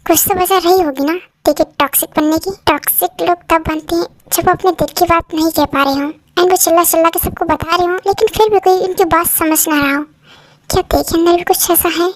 Speaker 1: कुछ तो वजह रही होगी ना देखिए टॉक्सिक बनने की। टॉक्सिक लोग तब बनते हैं जब अपने दिल की बात नहीं कह पा रहे हों, एंड वो चिल्ला चिल्ला के सबको बता रहे हों, लेकिन फिर भी कोई उनकी बात समझ ना रहा हो। क्या देखिए अंदर भी कुछ ऐसा है?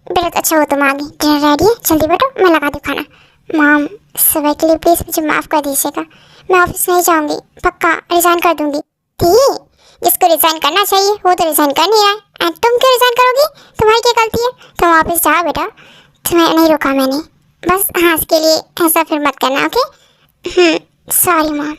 Speaker 1: बेहद अच्छा हो तुम आ गई, डिनर रेडी है, जल्दी बैठो, मैं लगा दूँ खाना। मॉम, सुबह के लिए प्लीज़ मुझे माफ़ कर दीजिएगा, मैं ऑफिस नहीं जाऊँगी, पक्का रिज़ाइन कर दूँगी। ठीक, जिसको रिज़ाइन करना चाहिए वो तो रिज़ाइन कर नहीं रहा है, एंड तुम क्यों रिज़ाइन करोगी? तुम्हारी क्या गलती है? तुम ऑफिस जाओ बेटा, तुम्हें नहीं रोका मैंने, बस हाँ इसके लिए ऐसा फिर मत करना, ओके? Sorry mom.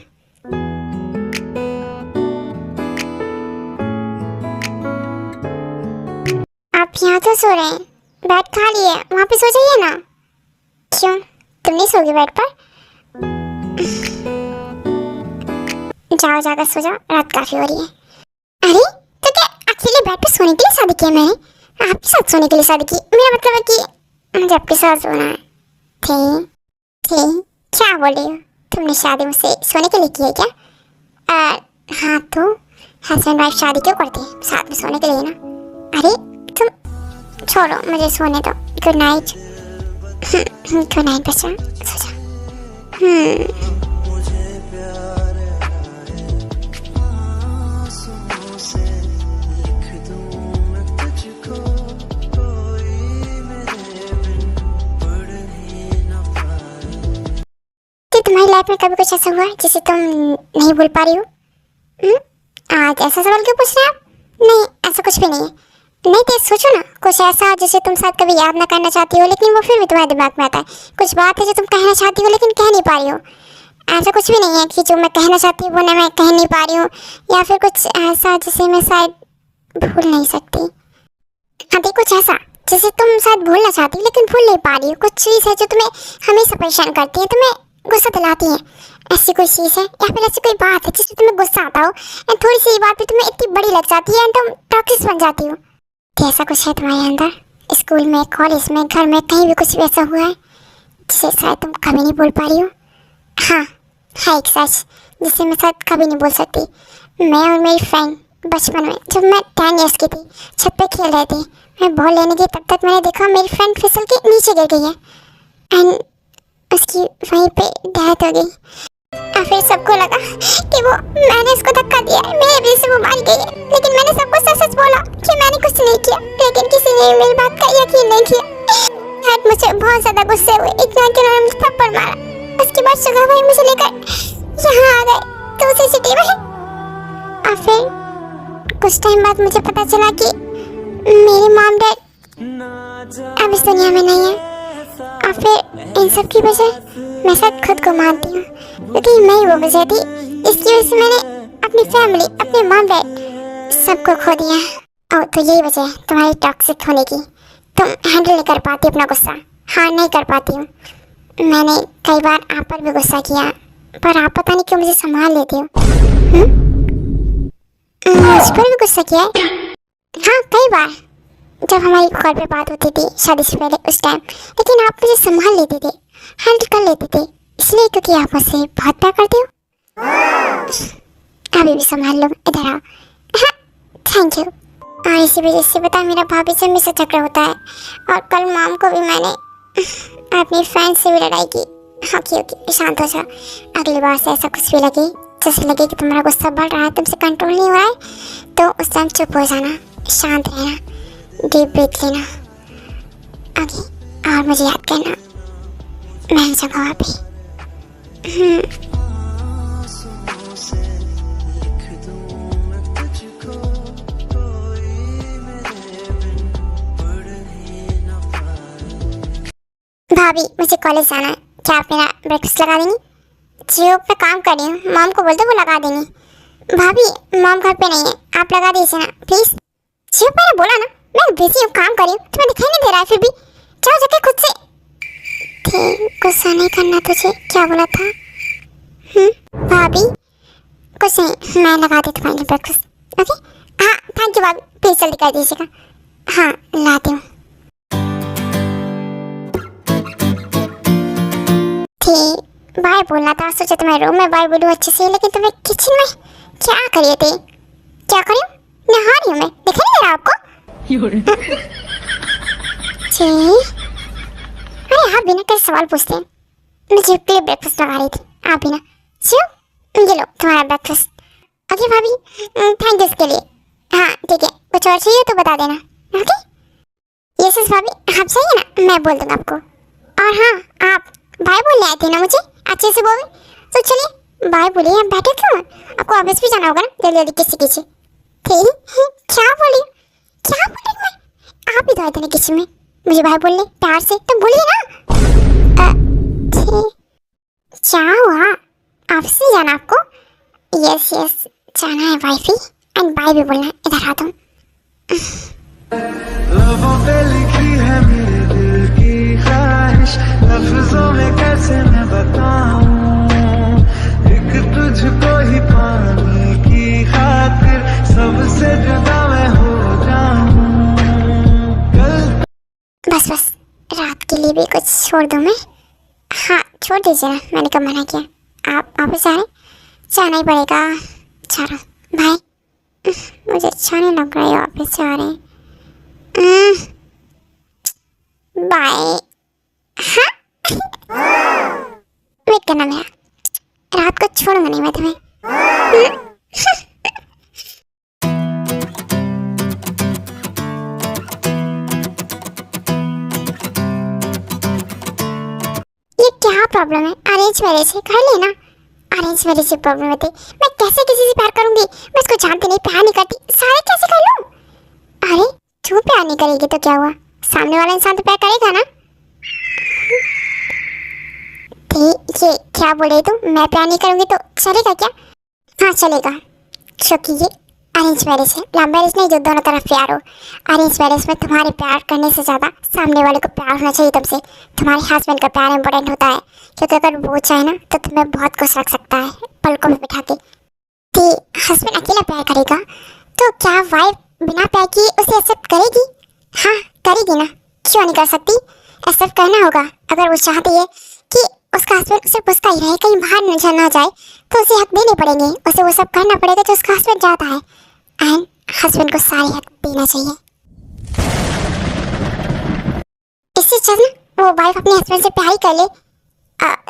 Speaker 1: आप यहाँ तो सो रहे हैं, बेड खाली है, वहाँ पे सो जाइए ना। क्यों, तुम नहीं सोगी बेड पर? जाओ जाकर सो जाओ, रात काफी हो रही है। अरे तो क्या अकेले बेड पे सोने के लिए शादी की है मैंने, आपके साथ सोने के लिए शादी की। मेरा मतलब है कि मुझे आपके साथ सोना है। थे क्या बोल रही हो? तुमने शादी मुझसे सोने के लिए की है क्या? हाँ तो हस्बैंड वाइफ शादी क्यों करते हैं? साथ में सोने के लिए ना। अरे तुम छोड़ो, मुझे सोने दो। Good night. गुड नाइट बच्चा, सो जा। तुम्हारी लाइफ में कभी कुछ ऐसा हुआ है जिसे तुम नहीं भूल पा रही हो? आज ऐसा सवाल क्यों पूछ रहे हैं आप? नहीं, ऐसा कुछ भी नहीं है। नहीं तो सोचो ना, कुछ ऐसा जिसे तुम शायद कभी याद ना करना चाहती हो लेकिन वो फिर भी तुम्हारे दिमाग में आता है। कुछ बात है जो तुम कहना चाहती हो लेकिन कह नहीं पा रही हो। ऐसा कुछ भी नहीं है कि जो मैं कहना चाहती हूँ वो मैं कह नहीं पा रही हूँ, या फिर कुछ ऐसा जिसे मैं शायद भूल नहीं सकती। हाँ देखो, कुछ ऐसा जिसे तुम शायद भूलना चाहती हो लेकिन भूल नहीं पा रही हो। कुछ चीज़ है जो तुम्हें हमेशा परेशान करती है, तुम्हें गुस्सा दिलाती है। ऐसी कोई चीज़ है या फिर ऐसी कोई बात है जिससे तुम्हें गुस्सा आता हो एंड थोड़ी सी बात भी तुम्हें इतनी बड़ी लग जाती है एंड तुम टॉक्सिक बन जाती हो। तो ऐसा कुछ है तुम्हारे अंदर, स्कूल में, कॉलेज में, घर में, कहीं भी कुछ भी ऐसा हुआ है जिसे शायद तुम कभी नहीं बोल पा रही हो? हाँ है एक सच जिसे मैं शायद कभी नहीं बोल सकती। मैं और मेरी फ्रेंड बचपन में, जब मैं 10 इयर्स की थी, छत पे खेल रहे थे। मैं बॉल लेने गई तब तक मैंने देखा मेरी फ्रेंड फिसल के नीचे गिर गई है एंड उसकी वहीं पे डेथ हो गई। और फिर सबको लगा कि वो मैंने उसको धक्का दिया है, मेरी वजह से वो मार गई है। लेकिन मैंने सबको सच सच बोला कि मैंने कुछ नहीं किया, लेकिन किसी ने मेरी बात का यकीन नहीं किया। आज मुझे बहुत ज़्यादा गुस्से हुए, इतना कि उन्होंने मुझे थप्पड़ मारा। उसके बाद सुबह भाई मुझे लेकर यहाँ आ गए तो CCTV में। और फिर कुछ टाइम बाद मुझे पता चला कि मेरे मॉम डैड अब इस दुनिया में नहीं है। और फिर इन सब की वजह मैं शायद खुद को मानती हूँ, क्योंकि मैं ही वो वजह थी इसकी वजह से मैंने अपनी फैमिली, अपने मॉम डैड सबको खो दिया। और तो यही वजह है तुम्हारी टॉक्सिक होने की। तुम हैंडल नहीं कर पाती अपना गुस्सा, हाँ नहीं कर पाती हूँ। मैंने कई बार आप पर भी गुस्सा किया, पर आप पता नहीं क्यों मुझे संभाल लेती हो। मुझ पर भी गुस्सा किया है? हाँ कई बार, जब हमारी कॉल पे बात होती थी शादी से पहले उस टाइम। लेकिन आप मुझे संभाल लेते थे, हैंडल कर लेते थे, इसलिए क्योंकि आप मुझसे बहुत प्यार करते हो। अभी भी संभाल लो, इधर आओ। हाँ थैंक यू। और इसी वजह से पता मेरा भाभी से मुझसे झगड़ा होता है। और कल मॉम को भी मैंने अपनी फ्रेंड से भी लड़ाई की। हाँ क्योंकि शांत हो जाओ, अगली बार से ऐसा कुछ भी लगे जैसे लगे कि तुम्हारा गुस्सा बढ़ रहा है, तुमसे कंट्रोल नहीं हो रहा है, तो उस टाइम चुप हो जाना, शांत रहना, डीप ब्रीथ लेना। ओके, और मुझे याद करना, मैं हूँ वहाँ पे। भाभी मुझे कॉलेज जाना है, क्या आप मेरा ब्रेकफास्ट लगा देंगी? जियो पे काम कर रही हूँ, मॉम को बोल दो वो लगा देंगी। भाभी मॉम घर पे नहीं है, आप लगा दीजिए ना प्लीज़। जियो मैंने बोला ना, मैं बिजी हूँ, काम कर रही हूँ, तुम्हें दिखाई नहीं दे रहा है? फिर भी जाओ जाके खुद से। ठीक, गुस्सा नहीं करना तुझे, क्या बोला था? भाभी कुछ नहीं, मैं लगा देती हूँ ब्रेकफास्ट। ओके हाँ थैंक यू भाभी, प्लीज़ जल्दी कर दीजिएगा। हाँ लाती हूँ। ठीक बाय बोलना था, सोचा तुम्हें रूम में बाय बोलूँ अच्छे से, लेकिन तुम्हें किचन में क्या करिए थे? क्या करूँ? नहा रही हूँ मैं, दिखाई नहीं दे रहा आपको? अरे आप बिना कैसे सवाल पूछते हैं? मैं जियो के लिए ब्रेकफास्ट लगा रही थी, आप बिना। जियो ये लो तुम्हारा ब्रेकफास्ट। ओके भाभी थैंक यू इसके लिए। हाँ ठीक है, कुछ और चाहिए तो बता देना। ओके यस यस भाभी, आप चाहिए ना, मैं बोल दूँगा आपको। और हाँ आप बाय बोलने आए थे ना मुझे, अच्छे से बोले तो चलिए बाय बोलिए। आप बैठे क्यों? आपको ऑफिस भी जाना होगा ना, जल्दी जल्दी किसी किसी। क्या बोली? क्या बोली मैं? आप ही तो आए थे ना किचन में, मुझे बाय बोलने प्यार से, तो बोलिए ना। क्या हुआ? ऑफिस नहीं जाना आपको? यस यस जाना है वाइफी, एंड बाय भी बोलना है। इधर आ तुम।
Speaker 3: लबों पे लिखी है मेरे दिल की ख्वाहिश, लफ्जों में कैसे मैं बताऊं, एक तुझको ही पाने की खातिर सबसे जुदा मैं हो
Speaker 1: छोड़ दूँ मैं? हाँ छोड़ दीजिए ना, मैंने कब मना किया। आप वापस जा रहे? जाना ही पड़ेगा। चलो बाय। मुझे अच्छा नहीं लग रहा है वापस जा रहे। बाय। हाँ वेट करना मेरा, रात को छोड़ूंगा नहीं मैं तुम्हें। ये क्या प्रॉब्लम है? अरेंज मैरिज है, कर लेना। अरेंज मैरिज से प्रॉब्लम होती, मैं कैसे किसी से प्यार करूंगी? मैं उसको जानती नहीं, प्यार नहीं करती, सारे कैसे कर लूं? अरे तू प्यार नहीं करेगी तो क्या हुआ, सामने वाला इंसान तो प्यार करेगा ना। ये क्या बोल रही तू? मैं प्यार नहीं करूंगी तो चलेगा क्या? हाँ चलेगा, क्योंकि ये अरेंज मैरिज है, लव मैरिज नहीं जो दोनों तरफ प्यार हो। अरेंज मैरिज में तुम्हारे प्यार करने से ज़्यादा सामने वाले को प्यार होना चाहिए तुमसे। तुम्हारे हस्बैंड का प्यार इंपॉर्टेंट होता है, क्योंकि अगर वो चाहे ना तो तुम्हें बहुत कुछ रख सकता है पलकों में बिठा के। कि हस्बैंड अकेला प्यार करेगा तो क्या वाइफ बिना प्यार किए उसे एक्सेप्ट करेगी? हाँ करेगी ना, क्यों नहीं कर सकती? एक्सेप्ट करना होगा। अगर वो चाहती है कि उसका हस्बैंड उसे पूछता ही रहे, कहीं बाहर नजर ना जाए, तो उसे हक देने पड़ेंगे, उसे वो सब करना पड़ेगा जो उसका हस्बैंड चाहता है। एंड हस्बैंड को सारे हक देना चाहिए। इससे अच्छा ना वो वाइफ अपने हस्बैंड से प्यार ही कर ले।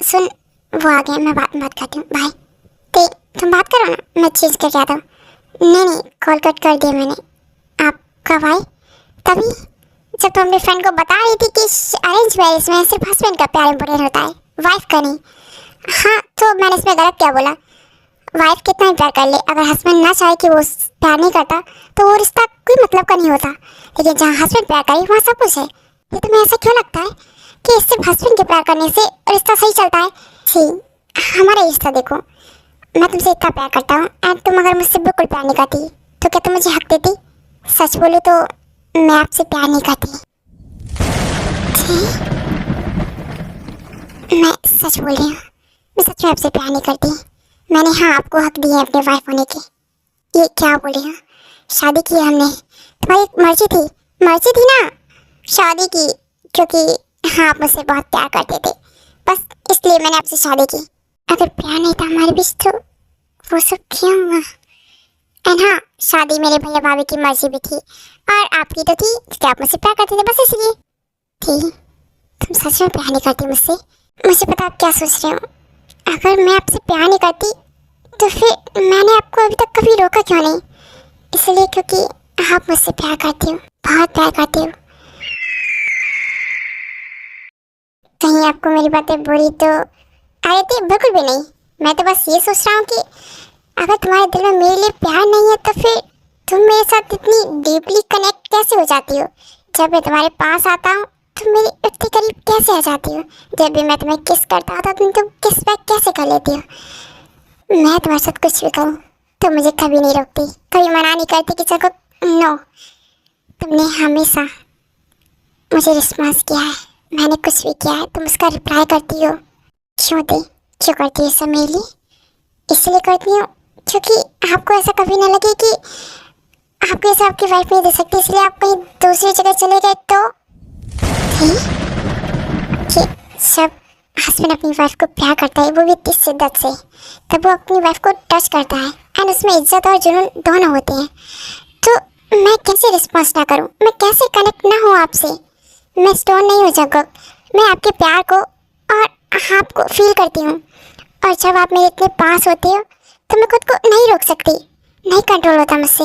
Speaker 1: सुन वो आ गए, मैं बात करती हूँ, बाय। तुम बात करो ना, मैं चेंज करके आता हूँ। नहीं कॉल कट कर दिया मैंने। आप कब आए? तभी जब तुम अपने फ्रेंड को बता रही थी कि अरेंज मैरिज में सिर्फ हस्बैंड का प्यार इंपॉर्टेंट होता है, वाइफ का नहीं। हाँ तो मैंने इसमें गलत क्या बोला? वाइफ कितना ही प्यार कर ले, अगर हस्बैंड ना चाहे कि वो प्यार नहीं करता तो वो रिश्ता कोई मतलब का नहीं होता। लेकिन जहाँ हस्बैंड प्यार करे वहाँ सब कुछ है। ये तुम्हें ऐसा क्यों लगता है कि सिर्फ हस्बैंड के प्यार करने से रिश्ता सही चलता है? जी हमारा रिश्ता देखो, मैं तुमसे इतना प्यार करता हूँ एंड तुम अगर मुझसे बिल्कुल प्यार नहीं करती तो क्या तुम मुझे हक देती? सच बोलो तो मैं आपसे प्यार नहीं करती। मैं सच बोल रही हूँ, मैं सच में आपसे प्यार नहीं करती। मैंने हाँ आपको हक दिए अपने वाइफ होने के। ये क्या बोल रही हूँ? शादी की हमने, तुम्हारी मर्जी थी ना शादी की, क्योंकि हाँ आप मुझसे बहुत प्यार करते थे, बस इसलिए मैंने आपसे शादी की। अगर प्यार नहीं था हमारे बीच तो वो सब क्यों हुआ? एंड हाँ शादी मेरे भैया भाभी की मर्जी भी थी और आपकी तो थी क्योंकि आप मुझसे प्यार करते थे, बस इसलिए थी। तुम सच में प्यार नहीं करती मुझसे? मुझे पता आप क्या सोच रहे हो। अगर मैं आपसे प्यार नहीं करती तो फिर मैंने आपको अभी तक कभी रोका क्यों नहीं? इसलिए क्योंकि आप मुझसे प्यार करती हो, बहुत प्यार करती हो। कहीं आपको मेरी बातें बुरी तो आई थी? बिल्कुल भी नहीं। मैं तो बस ये सोच रहा हूँ कि अगर तुम्हारे दिल में मेरे लिए प्यार नहीं है तो फिर तुम मेरे साथ इतनी डीपली कनेक्ट कैसे हो जाती हो? जब मैं तुम्हारे पास आता हूँ तुम मेरे इतने करीब कैसे आ जाती हो? जब भी मैं तुम्हें किस करता हूँ तो तुम किस बैक कैसे कर लेती हो? मैं तुम्हारे साथ कुछ भी करूँ तो मुझे कभी नहीं रोकती, कभी मना नहीं करती कि चलो नो। तुमने हमेशा मुझे रिस्पॉन्स किया है, मैंने कुछ भी किया है तुम उसका रिप्लाई करती हो। क्यों करती हो सब मेरे लिए? इसलिए करती हूँ क्योंकि आपको ऐसा कभी ना लगे कि आपको ऐसा आपकी वाइफ नहीं दे सकती, इसलिए आप कहीं दूसरी जगह चले गए तो। कि जब हस्बैंड अपनी वाइफ को प्यार करता है वो भी इतनी शिद्दत से, तब वो अपनी वाइफ को टच करता है एंड उसमें इज्जत और जुनून दोनों होते हैं। तो मैं कैसे रिस्पॉन्स ना करूँ, मैं कैसे कनेक्ट ना हूँ आपसे? मैं स्टोन नहीं हूँ जगह, मैं आपके प्यार को और आपको फील करती हूँ। और जब आप मेरे इतने पास होते हो तो मैं खुद को नहीं रोक सकती, नहीं कंट्रोल होता मुझसे।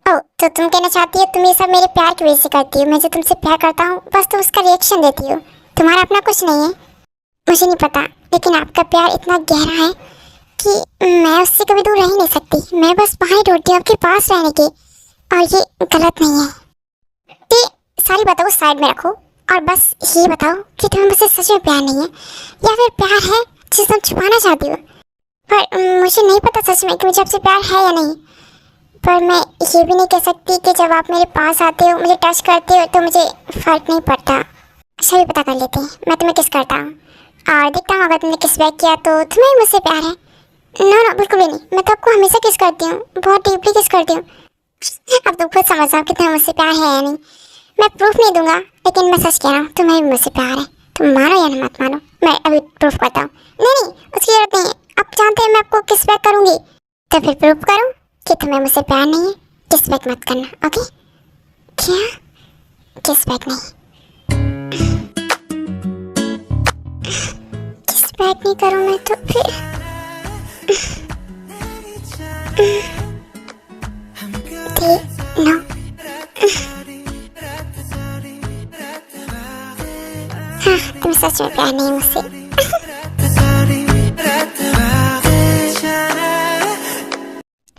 Speaker 1: ओह तो तुम कहना चाहती हो तुम ये सब मेरे प्यार की वजह से करती हो? मैं जो तुमसे प्यार करता हूँ बस तुम उसका रिएक्शन देती हो, तुम्हारा अपना कुछ नहीं है। मुझे नहीं पता, लेकिन आपका प्यार इतना गहरा है कि मैं उससे कभी दूर रह ही नहीं सकती। मैं बस बाहर ढूंढती हूँ आपके पास रहने की, और ये गलत नहीं है। ये सारी बातों को साइड में रखो और बस ये बताओ कि तुम्हें मुझसे सच में प्यार नहीं है या फिर प्यार है जिसे तुम छुपाना चाहती हो? पर मुझे नहीं पता सच में कि मुझे आपसे प्यार है या नहीं। पर मैं ये भी नहीं कह सकती कि जब आप मेरे पास आते हो मुझे टच करते हो तो मुझे फ़र्क नहीं पड़ता। अच्छा भी पता कर लेते हैं, मैं तुम्हें किस करता हूँ और देखता हूँ अगर तुमने किस बैक किया तो तुम्हें ही मुझसे प्यार है। नो बिल्कुल भी नहीं, मैं तो आपको हमेशा किस करती हूँ, बहुत डीपली किस करती हूँ। अब तुम खुद समझ जाओ कि तुम्हें मुझसे प्यार है या नहीं। मैं प्रूफ नहीं दूंगा लेकिन मैं सच कह रहा हूँ, तुम्हें भी मुझसे प्यार है, तुम मानो या ना मत मानो, मैं अभी प्रूफ करता हूँ। नहीं उसकी जरूरत नहीं है, आप जानते हैं मैं आपको किस बैक करूँगी, तो फिर प्रूफ करो कि तुम्हें मुझसे प्यार नहीं है। किस बैक मत करना, ओके? क्या किस बैक नहीं? किस बैक नहीं करूँ मैं तो फिर नो। हाँ तुम्हें सच में प्यार नहीं है मुझसे।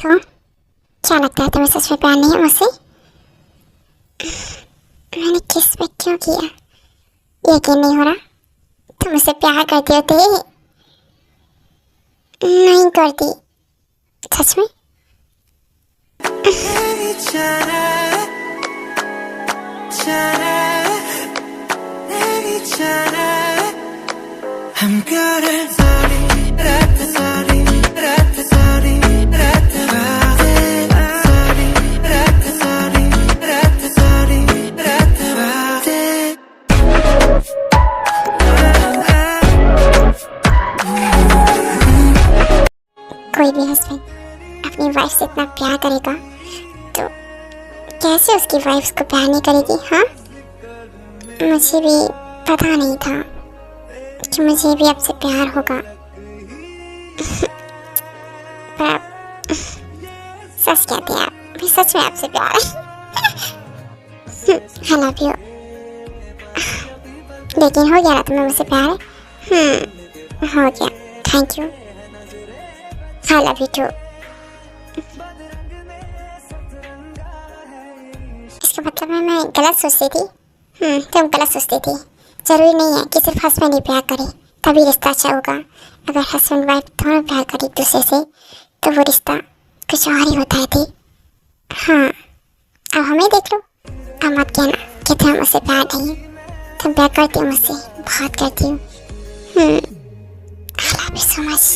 Speaker 1: तो क्या लगता है तुम्हें सच में प्यार नहीं है मुझसे? मैंने किस पे क्यों किया? यकीन नहीं हो रहा, तुम मुझसे प्यार करती होते? नहीं करती सच में?
Speaker 2: हम
Speaker 1: कोई भी हस्बैंड अपनी वाइफ से इतना प्यार करेगा तो कैसे उसकी वाइफ को प्यार नहीं करेगी? हाँ मुझे भी पता नहीं था कि मुझे भी आपसे प्यार होगा, पर सच कहते हैं आप, भी सच में आपसे प्यार है। Love you. लेकिन हो गया ना तुम्हें मुझसे प्यार? हो गया, thank you. I love you too। इसका मतलब है मैं गलत सोचती थी? तुम गलत सोचती थी। जरूरी नहीं है कि सिर्फ हस्बैंड ही प्यार करे तभी रिश्ता अच्छा होगा। अगर हस्बैंड वाइफ दोनों प्यार करे एक दूसरे से तो वो रिश्ता कुछ और ही होता है। थी हाँ अब हमें देख लो। अब मत कहना कि तुम्हें मुझसे प्यार नहीं है, तुम प्यार करती हो मुझसे, बहुत करती हूँ। I love you so much।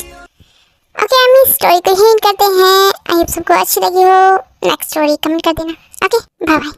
Speaker 1: Okay हम इस स्टोरी को यहीं करते हैं। आई होप सबको अच्छी लगी हो। नेक्स्ट स्टोरी कमेंट कर देना। Okay bye bye.